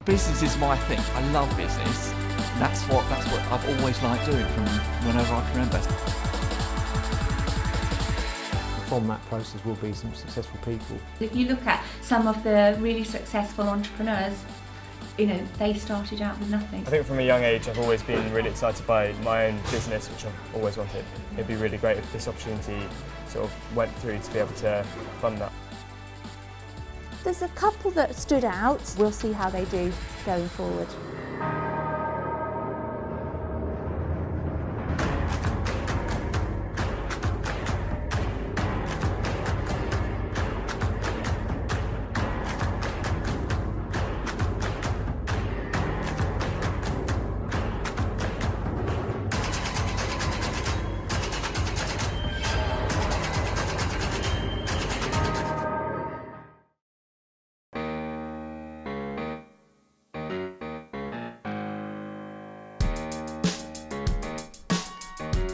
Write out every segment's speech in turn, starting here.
Business is my thing. I love business. That's what I've always liked doing from whenever I can remember. From that process will be some successful people. If you look at some of the really successful entrepreneurs, they started out with nothing. I think from a young age I've always been really excited by my own business, which I've always wanted. It'd be really great if this opportunity sort of went through to be able to fund that. There's a couple that stood out. We'll see how they do going forward.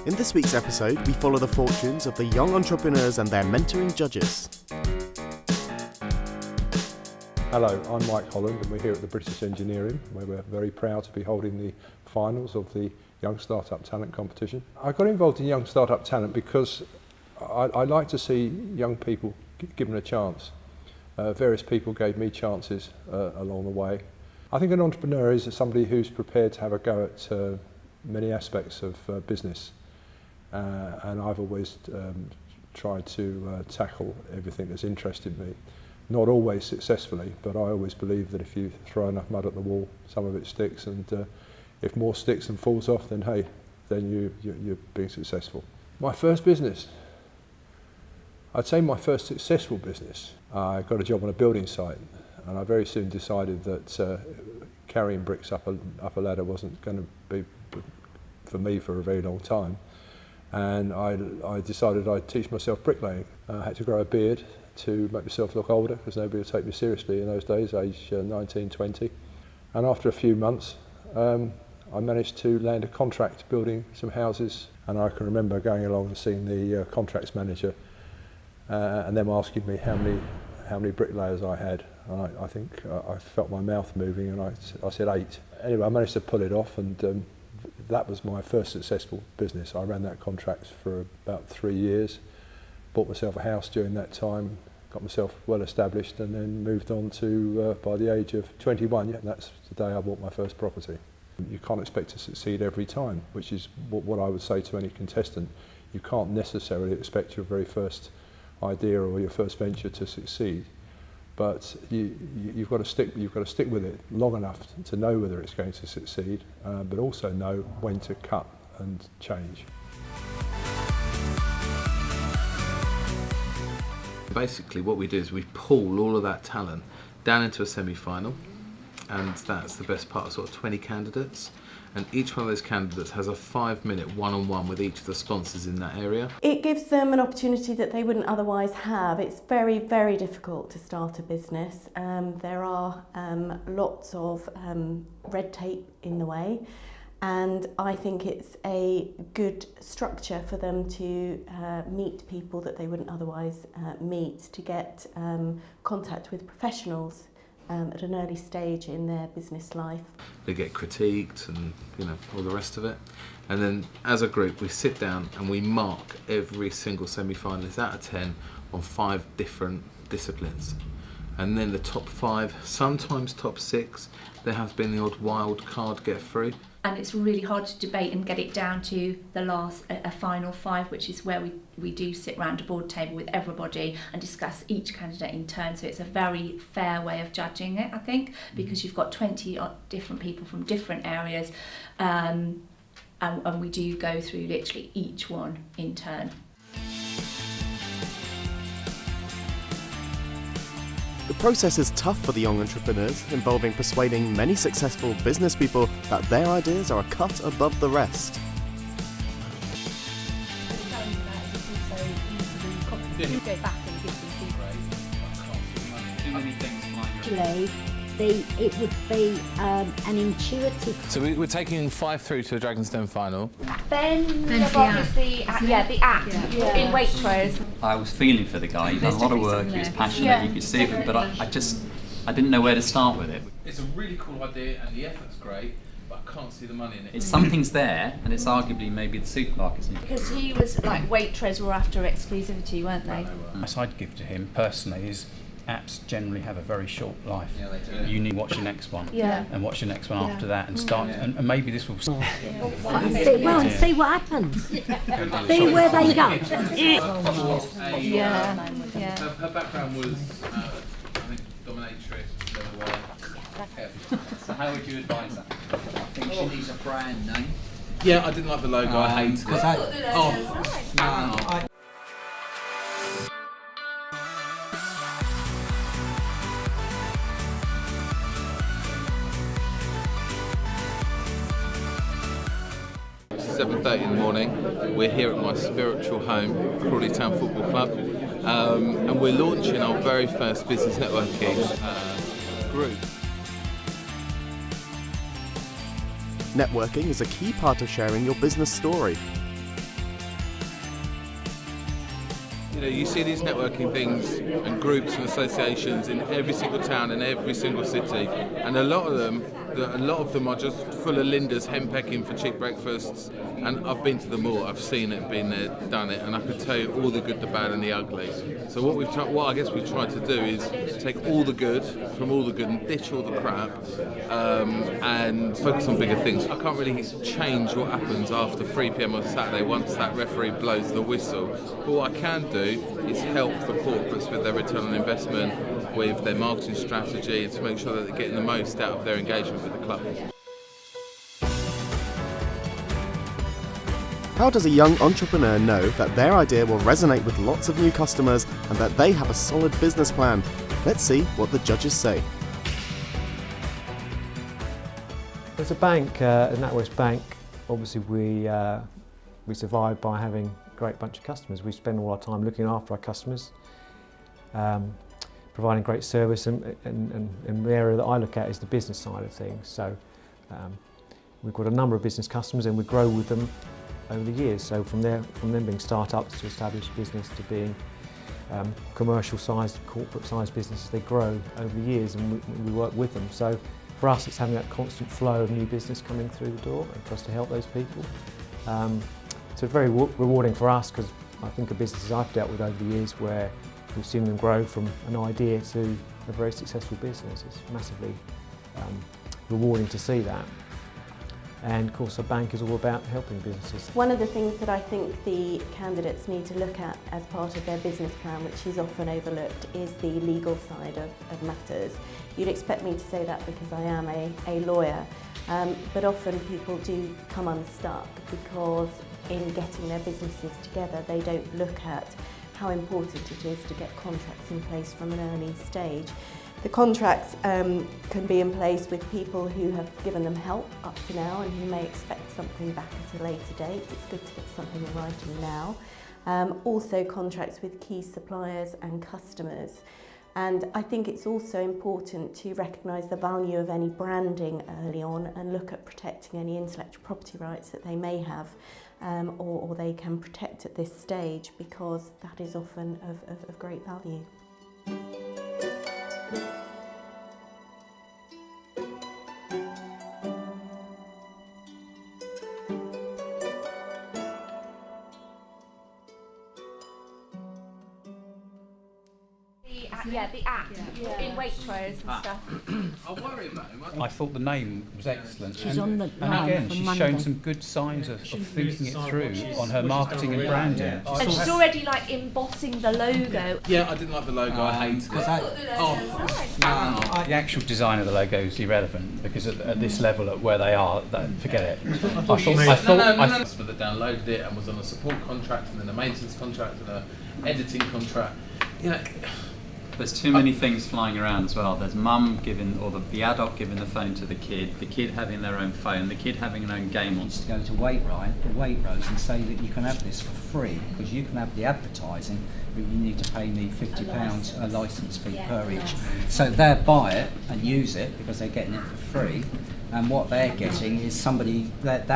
In this week's episode, we follow the fortunes of the young entrepreneurs and their mentoring judges. Hello, I'm Mike Holland and we're here at the British Engineering, where we're very proud to be holding the finals of the Young Startup Talent competition. I got involved in Young Startup Talent because I like to see young people given a chance. Various people gave me chances along the way. I think an entrepreneur is somebody who's prepared to have a go at many aspects of business. And I've always tried to tackle everything that's interested me. Not always successfully, but I always believe that if you throw enough mud at the wall, some of it sticks, and if more sticks and falls off, then hey, then you're being successful. My first business, I'd say my first successful business, I got a job on a building site, and I very soon decided that carrying bricks up a ladder wasn't going to be for me for a very long time. And I decided I'd teach myself bricklaying. I had to grow a beard to make myself look older because nobody would take me seriously in those days, age 19, 20. And after a few months, I managed to land a contract building some houses. And I can remember going along and seeing the contracts manager and them asking me how many bricklayers I had. And I think I felt my mouth moving and I said 8. Anyway, I managed to pull it off, and that was my first successful business. I ran that contract for about 3 years, bought myself a house during that time, got myself well established, and then moved on to, by the age of 21, that's the day I bought my first property. You can't expect to succeed every time, which is what I would say to any contestant. You can't necessarily expect your very first idea or your first venture to succeed. But you've got to stick with it long enough to know whether it's going to succeed, but also know when to cut and change. Basically what we do is we pool all of that talent down into a semi-final, and that's the best part of sort of 20 candidates. And each one of those candidates has a 5-minute one-on-one with each of the sponsors in that area. It gives them an opportunity that they wouldn't otherwise have. It's very, very difficult to start a business. There are lots of red tape in the way, and I think it's a good structure for them to meet people that they wouldn't otherwise meet, to get contact with professionals at an early stage in their business life. They get critiqued and all the rest of it. And then as a group we sit down and we mark every single semi-finalist out of 10 on 5 different disciplines. And then the top 5, sometimes top 6, there has been the odd wild card get through. And it's really hard to debate and get it down to the last, a final 5, which is where we do sit round a board table with everybody and discuss each candidate in turn. So it's a very fair way of judging it, I think, because you've got 20 different people from different areas, and we do go through literally each one in turn. The process is tough for the young entrepreneurs, involving persuading many successful business people that their ideas are a cut above the rest. You go back and give them feedback. Too many things flying around. Actually, it would be an intuitive. So we're taking 5 through to the Dragonstone final. Ben's obviously the app in Waitrose. I was feeling for the guy. He'd done a lot of work, he was passionate, you could see it, but I just I didn't know where to start with it. It's a really cool idea and the effort's great, but I can't see the money in it. It's something's there, and it's arguably maybe the supermarkets need. Because he was like Waitrose were after exclusivity, weren't they? Advice I'd give to him personally is apps generally have a very short life. Yeah, they do. You need to watch the next one and watch the next one after that and start and maybe this will See what happens. See where they go. Her background was, I think, dominatrix, leatherware. So how would you advise that? I think she needs a brand name. Yeah, I didn't like the logo. I hated it. It's 7:30 in the morning. We're here at my spiritual home, Crawley Town Football Club, and we're launching our very first business networking group. Networking is a key part of sharing your business story. You know, you see these networking things and groups and associations in every single town and every single city, and a lot of them are just full of Lindas henpecking for cheap breakfasts. And I've been to them all. I've seen it, been there, done it, and I could tell you all the good, the bad, and the ugly. So what I guess we've tried to do is take all the good from all the good and ditch all the crap, and focus on bigger things. I can't really change what happens after 3 p.m. on Saturday once that referee blows the whistle. But what I can do is help the corporates with their return on investment, with their marketing strategy, to make sure that they're getting the most out of their engagement with the club. How does a young entrepreneur know that their idea will resonate with lots of new customers and that they have a solid business plan? Let's see what the judges say. As a bank, at NatWest Bank, obviously we survive by having a great bunch of customers. We spend all our time looking after our customers, providing great service, and the area that I look at is the business side of things. So we've got a number of business customers and we grow with them over the years. So from them being start-ups to established business to being commercial-sized, corporate-sized businesses, they grow over the years and we work with them. So for us, it's having that constant flow of new business coming through the door and for us to help those people. So it's very rewarding for us because I think of businesses I've dealt with over the years where we've seen them grow from an idea to a very successful business. It's massively rewarding to see that. And of course, a bank is all about helping businesses. One of the things that I think the candidates need to look at as part of their business plan, which is often overlooked, is the legal side of matters. You'd expect me to say that because I am a lawyer, but often people do come unstuck because in getting their businesses together, they don't look at how important it is to get contracts in place from an early stage. The contracts can be in place with people who have given them help up to now and who may expect something back at a later date. It's good to get something in writing now. Also contracts with key suppliers and customers. And I think it's also important to recognise the value of any branding early on and look at protecting any intellectual property rights that they may have or they can protect at this stage, because that is often of great value. The app in Waitrose and stuff. I worry about him. I thought the name was excellent. She's on the and line again, for she's Monday. shown some good signs of thinking it through on her marketing and branding. And she's already like embossing the logo. Yeah, I didn't like the logo. I hated it. The actual design of the logo is irrelevant because at this level, at where they are, forget it. I thought that downloaded it and was on a support contract and then a maintenance contract and a editing contract. You know. There's too many things flying around as well. There's mum giving, or the adult giving the phone to the kid having their own phone, the kid having their own game on. To go to Waitrose and say that you can have this for free because you can have the advertising, but you need to pay me £50 a licence fee per each. So they'll buy it and use it because they're getting it for free, and what they're getting is somebody that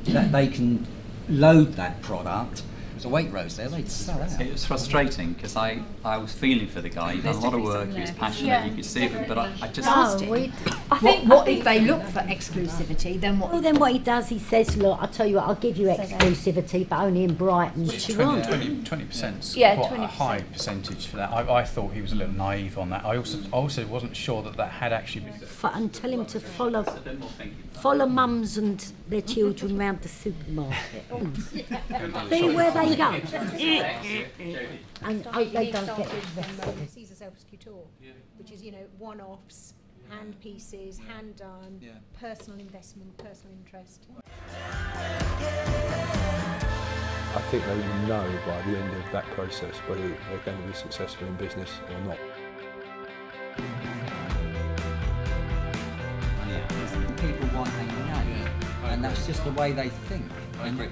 they can load that product was a Waitrose there, they'd sell out. It was frustrating because I was feeling for the guy. He'd done a lot of work, he was passionate, you could see it, but I just... What if they look for exclusivity, then what? Well, then what he does, he says, look, I'll tell you what, I'll give you exclusivity, but only in Brighton. What you want? 20%'s Yeah, quite 20%. a high percentage for that. I thought he was a little naive on that. I also wasn't sure that had actually been... And tell him to follow mums and their children round the supermarket. See where they go. And hope they don't get arrested. Sees herself as couture, which is, one-offs, hand pieces, hand done, personal investment, personal interest. I think they will know by the end of that process whether they're going to be successful in business or not. People want a name, and that's just the way they think. I agree.